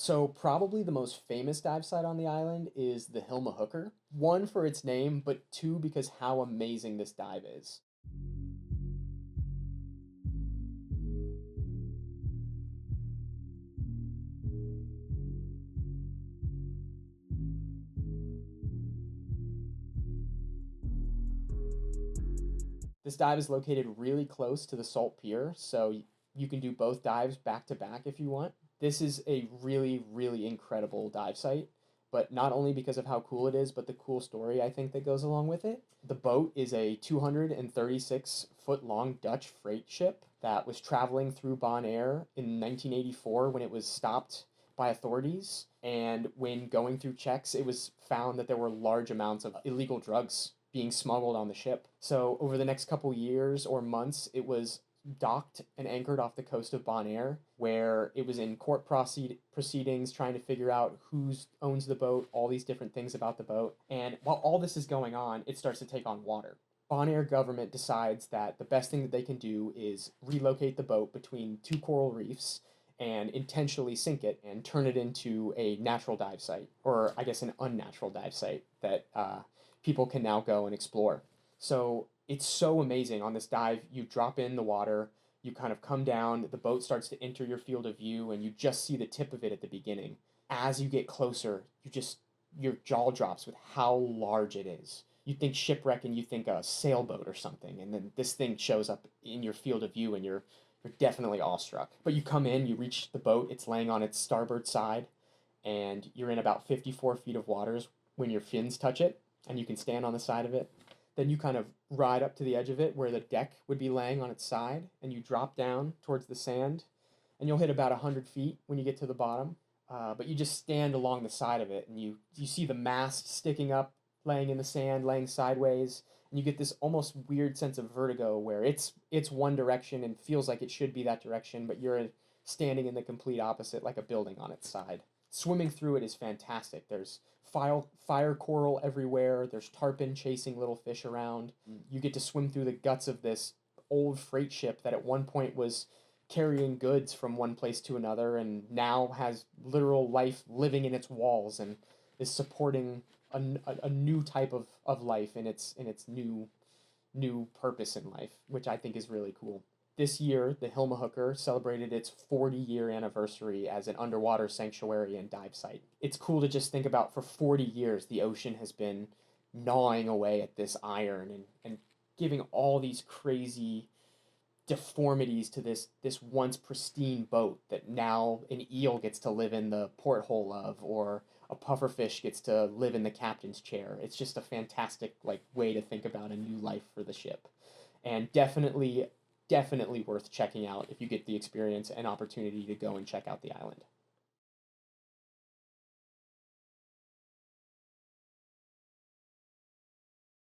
So probably the most famous dive site on the island is the Hilma Hooker. One for its name, but two because how amazing this dive is. This dive is located really close to the Salt Pier, so you can do both dives back to back if you want. This is a really, really incredible dive site, but not only because of how cool it is, but the cool story I think that goes along with it. The boat is a 236-foot long Dutch freight ship that was traveling through Bonaire in 1984 when it was stopped by authorities. And when going through checks, it was found that there were large amounts of illegal drugs being smuggled on the ship. So over the next couple years or months, it was docked and anchored off the coast of Bonaire, where it was in court proceedings trying to figure out who owns the boat, all these different things about the boat. And while all this is going on, it starts to take on water. Bonaire government decides that the best thing that they can do is relocate the boat between two coral reefs and intentionally sink it and turn it into a natural dive site, or I guess an unnatural dive site that people can now go and explore. So it's so amazing on this dive. You drop in the water, you kind of come down, the boat starts to enter your field of view, and you just see the tip of it at the beginning. As you get closer, your jaw drops with how large it is. You think shipwreck and you think a sailboat or something, and then this thing shows up in your field of view, and you're definitely awestruck. But you come in, you reach the boat, it's laying on its starboard side, and you're in about 54 feet of waters when your fins touch it, and you can stand on the side of it. Then you kind of ride up to the edge of it where the deck would be laying on its side, and you drop down towards the sand, and you'll hit about 100 feet when you get to the bottom. But you just stand along the side of it, and you see the mast sticking up, laying in the sand, laying sideways, and you get this almost weird sense of vertigo where it's one direction and feels like it should be that direction, but you're standing in the complete opposite, like a building on its side. Swimming through it is fantastic. There's fire coral everywhere. There's tarpon chasing little fish around. You get to swim through the guts of this old freight ship that at one point was carrying goods from one place to another and now has literal life living in its walls and is supporting a new type of life in its new purpose in life, which I think is really cool. This year, the Hilma Hooker celebrated its 40-year anniversary as an underwater sanctuary and dive site. It's cool to just think about for 40 years the ocean has been gnawing away at this iron and giving all these crazy deformities to this once pristine boat that now an eel gets to live in the porthole of, or a pufferfish gets to live in the captain's chair. It's just a fantastic like way to think about a new life for the ship, and definitely worth checking out if you get the experience and opportunity to go and check out the island.